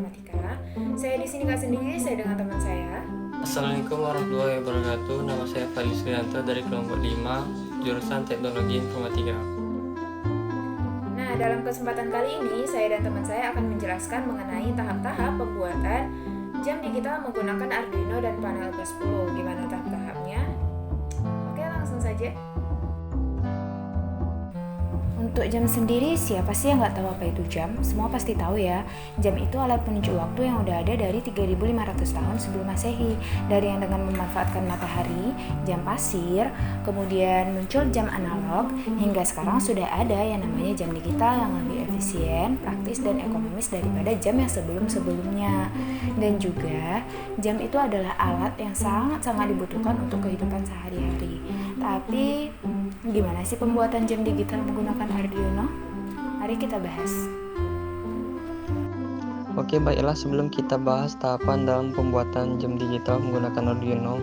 Informatika. Saya di sini nggak sendiri, saya dengan teman saya. Assalamualaikum warahmatullahi wabarakatuh. Nama saya Fadlis Rianto dari kelompok 5, jurusan Teknologi Informatika. Nah, dalam kesempatan kali ini, saya dan teman saya akan menjelaskan mengenai tahap-tahap pembuatan jam digital menggunakan Arduino dan panel P10. Gimana tahap-tahapnya? Oke, langsung saja. Untuk jam sendiri, siapa sih yang nggak tahu apa itu jam? Semua pasti tahu ya. Jam itu alat penunjuk waktu yang udah ada dari 3.500 tahun sebelum Masehi. Dari yang dengan memanfaatkan matahari, jam pasir, kemudian muncul jam analog, hingga sekarang sudah ada yang namanya jam digital yang lebih efisien, praktis, dan ekonomis daripada jam yang sebelum-sebelumnya. Dan juga, jam itu adalah alat yang sangat-sangat dibutuhkan untuk kehidupan sehari-hari. Tapi, gimana sih pembuatan jam digital menggunakan Arduino? Mari kita bahas. Oke, baiklah, sebelum kita bahas tahapan dalam pembuatan jam digital menggunakan Arduino,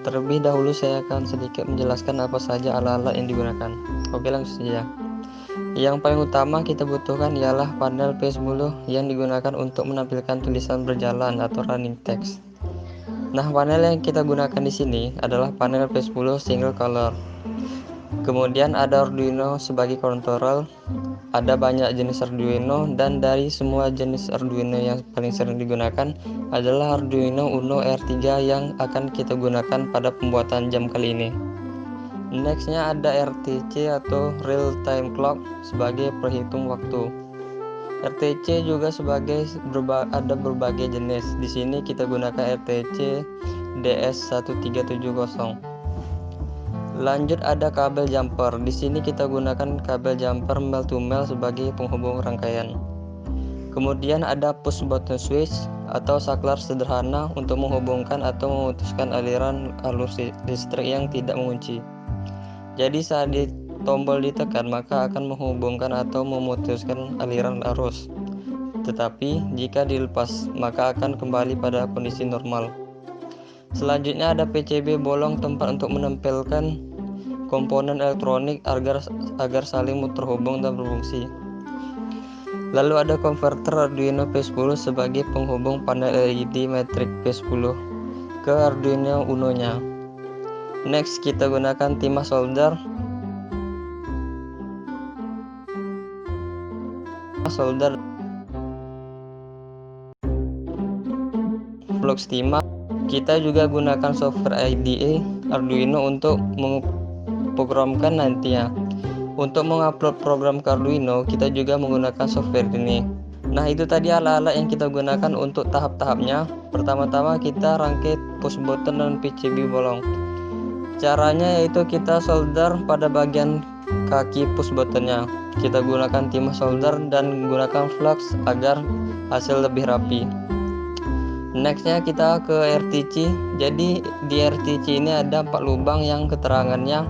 terlebih dahulu saya akan sedikit menjelaskan apa saja alat-alat yang digunakan. Oke, langsung saja. Yang paling utama kita butuhkan ialah panel P10 yang digunakan untuk menampilkan tulisan berjalan atau running text. Nah, panel yang kita gunakan di sini adalah panel P10 single color. Kemudian ada Arduino sebagai kontrol. Ada banyak jenis Arduino, dan dari semua jenis Arduino yang paling sering digunakan adalah Arduino Uno R3 yang akan kita gunakan pada pembuatan jam kali ini. Nextnya ada RTC atau Real Time Clock sebagai perhitung waktu. RTC juga ada berbagai jenis. Di sini kita gunakan RTC DS1370. Lanjut ada kabel jumper. Di sini kita gunakan kabel jumper male to male sebagai penghubung rangkaian. Kemudian ada push button switch atau saklar sederhana untuk menghubungkan atau memutuskan aliran arus listrik yang tidak mengunci. Jadi saat tombol ditekan maka akan menghubungkan atau memutuskan aliran arus. Tetapi jika dilepas maka akan kembali pada kondisi normal. Selanjutnya ada PCB bolong, tempat untuk menempelkan komponen elektronik agar saling terhubung dan berfungsi. Lalu ada konverter Arduino P10 sebagai penghubung panel LED Matrix P10 ke Arduino Uno-nya. Next kita gunakan timah solder. Flux timah. Kita juga gunakan software IDE Arduino untuk memprogramkan nantinya. Untuk mengupload program ke Arduino, kita juga menggunakan software ini. Nah, itu tadi alat-alat yang kita gunakan untuk tahap-tahapnya. Pertama-tama kita rangkai push button dan PCB bolong. Caranya yaitu kita solder pada bagian kaki push buttonnya. Kita gunakan timah solder dan gunakan flux agar hasil lebih rapi. Nextnya kita ke RTC. Jadi di RTC ini ada 4 lubang yang keterangannya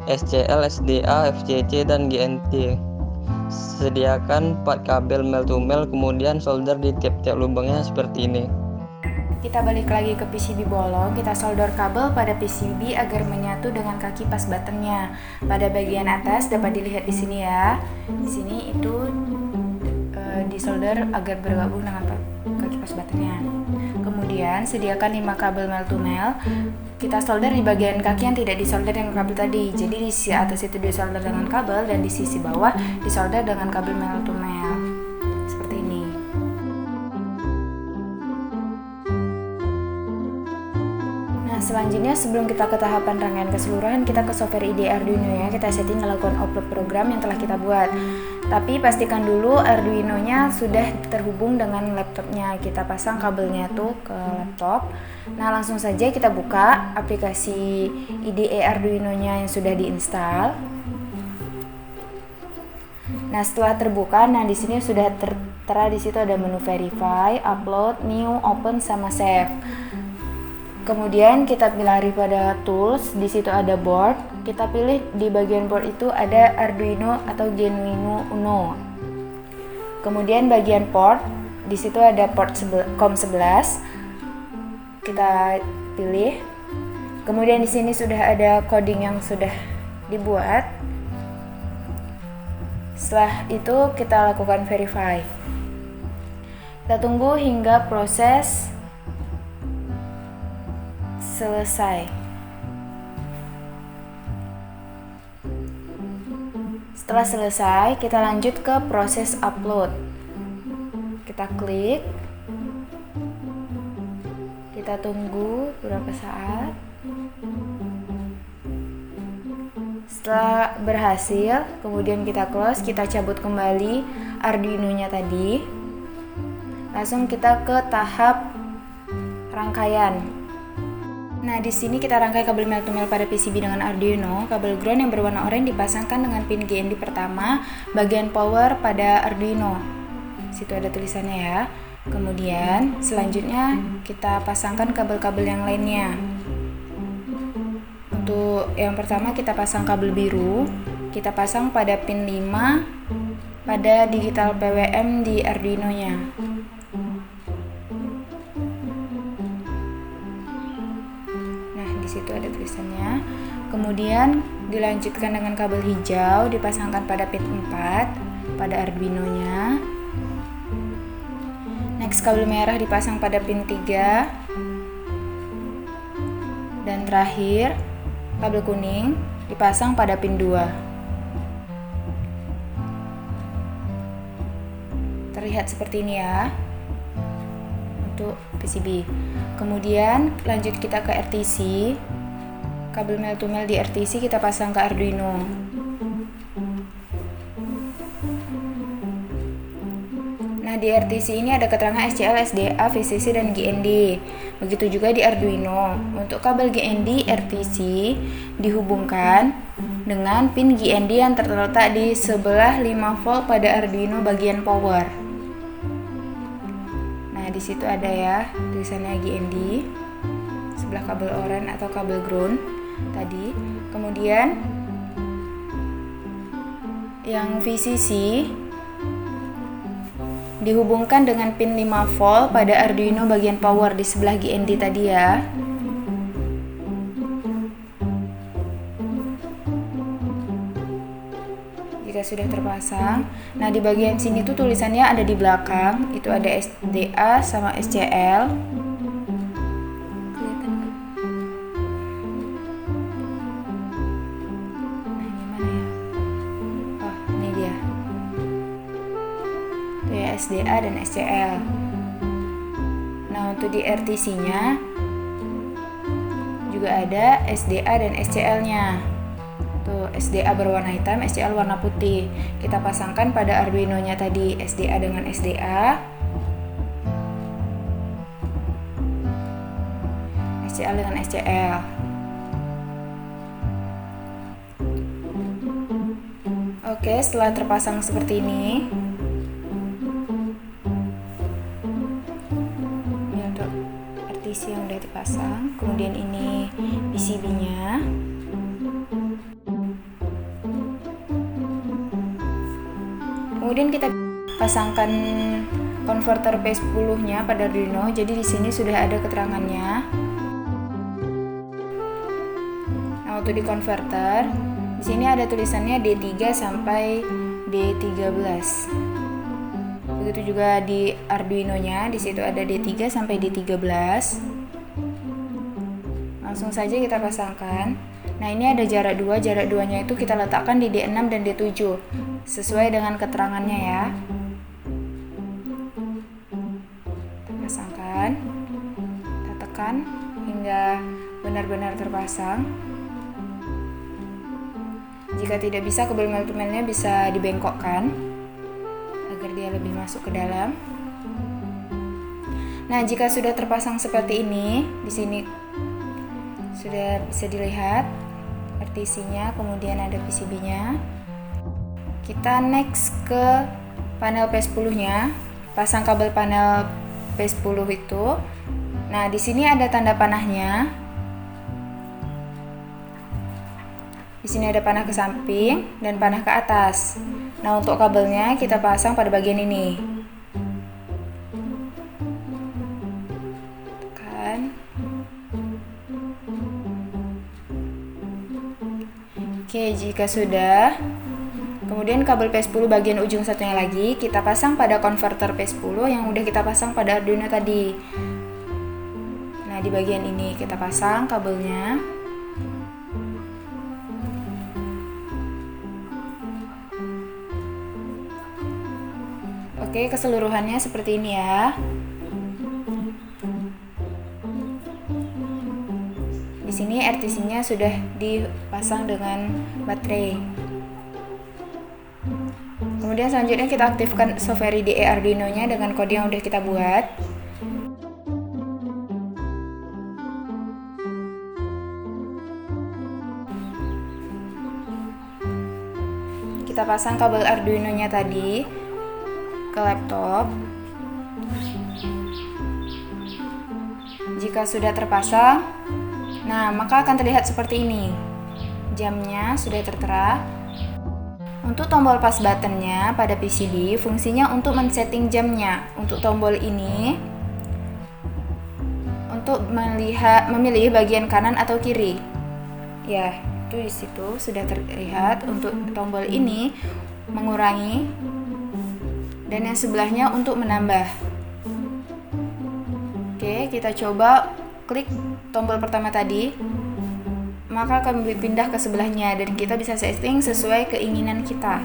SCL, SDA, FCC, dan GNT. Sediakan 4 kabel male to male, kemudian solder di tiap-tiap lubangnya seperti ini. Kita balik lagi ke PCB bolong, kita solder kabel pada PCB agar menyatu dengan kaki pas buttonnya. Pada bagian atas dapat dilihat di sini ya. Di sini itu disolder agar bergabung dengan kaki pas buttonnya. Kemudian sediakan 5 kabel male to male. Kita solder di bagian kaki yang tidak disolder dengan kabel tadi. Jadi di sisi atas itu disolder dengan kabel dan di sisi bawah disolder dengan kabel male to male. Seperti ini. Nah, selanjutnya sebelum kita ke tahapan rangkaian keseluruhan, kita ke software IDE Arduino ya. Kita setting melakukan upload program yang telah kita buat. Tapi pastikan dulu Arduino-nya sudah terhubung dengan laptopnya. Kita pasang kabelnya tuh ke laptop. Nah, langsung saja kita buka aplikasi IDE Arduino-nya yang sudah diinstal. Nah, setelah terbuka, nah di sini sudah tertera di situ ada menu verify, upload, new, open, sama save. Kemudian kita lari pada tools, di situ ada board. Kita pilih di bagian board itu ada Arduino atau Genuino Uno. Kemudian bagian port, di situ ada port COM11. Kita pilih. Kemudian di sini sudah ada coding yang sudah dibuat. Setelah itu kita lakukan verify. Kita tunggu hingga proses selesai. Setelah selesai, kita lanjut ke proses upload. Kita klik, kita tunggu beberapa saat. Setelah berhasil, kemudian kita close, kita cabut kembali Arduino-nya tadi. Langsung kita ke tahap rangkaian. Nah, di sini kita rangkai kabel male to male pada PCB dengan Arduino. Kabel ground yang berwarna oranye dipasangkan dengan pin GND pertama, bagian power pada Arduino. Situ ada tulisannya ya. Kemudian selanjutnya kita pasangkan kabel-kabel yang lainnya. Untuk yang pertama kita pasang kabel biru. Kita pasang pada pin 5 pada digital PWM di Arduino-nya. Di situ ada tulisannya. Kemudian dilanjutkan dengan kabel hijau dipasangkan pada pin 4 pada Arduino-nya. Next, kabel merah dipasang pada pin 3. Dan terakhir, kabel kuning dipasang pada pin 2. Terlihat seperti ini ya untuk PCB. Kemudian lanjut kita ke RTC. Kabel male to male di RTC kita pasang ke Arduino. Nah, di RTC ini ada keterangan SCL, SDA, VCC, dan GND. Begitu juga di Arduino. Untuk kabel GND RTC dihubungkan dengan pin GND yang terletak di sebelah 5 volt pada Arduino bagian power. Nah, di situ ada ya tulisannya GND sebelah kabel oranye atau kabel ground tadi. Kemudian yang VCC dihubungkan dengan pin 5 volt pada Arduino bagian power di sebelah GND tadi ya. Jika sudah terpasang, nah di bagian sini tuh tulisannya ada di belakang, itu ada SDA sama SCL. Kelihatan nggak? Nah, ini mana ya? Oh, ini dia. Itu ya SDA dan SCL. Nah, untuk di RTC-nya juga ada SDA dan SCL-nya. Tuh, SDA berwarna hitam, SCL warna putih. Kita pasangkan pada Arduino-nya tadi, SDA dengan SDA, SCL dengan SCL. Oke, setelah terpasang seperti ini, ini untuk RTC yang udah dipasang. Kemudian ini PCB-nya. Kemudian kita pasangkan konverter P10-nya pada Arduino. Jadi di sini sudah ada keterangannya. Nah, untuk di konverter, di sini ada tulisannya D3 sampai D13. Begitu juga di Arduino-nya, di situ ada D3 sampai D13. Langsung saja kita pasangkan. Nah, ini ada jarak 2, jarak 2-nya itu kita letakkan di D6 dan D7 sesuai dengan keterangannya ya. Kita pasangkan, kita tekan hingga benar-benar terpasang. Jika tidak bisa, kabel male to male-nya bisa dibengkokkan agar dia lebih masuk ke dalam. Nah, jika sudah terpasang seperti ini, di sini sudah bisa dilihat RTC-nya, kemudian ada PCB-nya. Kita next ke panel P10-nya, pasang kabel panel P10 itu. Nah, di sini ada tanda panahnya. Di sini ada panah ke samping dan panah ke atas. Nah, untuk kabelnya kita pasang pada bagian ini. Tekan. Oke, jika sudah, Kemudian kabel P10 bagian ujung satunya lagi kita pasang pada konverter P10 yang udah kita pasang pada Arduino tadi. Nah, di bagian ini kita pasang kabelnya. Oke, keseluruhannya seperti ini ya. Di sini RTC-nya sudah dipasang dengan baterai. Kemudian selanjutnya kita aktifkan software IDE Arduino-nya dengan kode yang udah kita buat. Kita pasang kabel Arduino-nya tadi ke laptop. Jika sudah terpasang, nah maka akan terlihat seperti ini. Jamnya sudah tertera. Untuk tombol power button-nya pada PCB, fungsinya untuk men-setting jamnya. Untuk tombol ini, untuk memilih bagian kanan atau kiri. Ya, itu di situ sudah terlihat. Untuk tombol ini mengurangi, dan yang sebelahnya untuk menambah. Oke, kita coba klik tombol pertama tadi. Maka akan pindah ke sebelahnya dan kita bisa setting sesuai keinginan kita.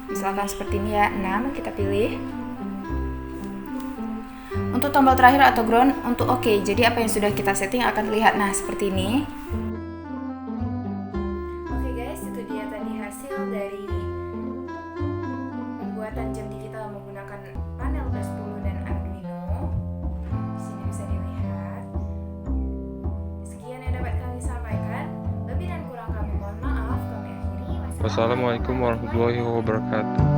Misalkan seperti ini ya, 6 kita pilih. Untuk tombol terakhir atau ground untuk oke. Jadi apa yang sudah kita setting akan terlihat. Nah, seperti ini. Oke guys, itu dia tadi hasil dari pembuatan jam digital menggunakan panel P10 dan Arduino. Di sini bisa dilihat. Sekian yang dapat kami sampaikan. Lebih dan kurang kami mohon maaf. Kami akhiri. Wassalamualaikum warahmatullahi wabarakatuh.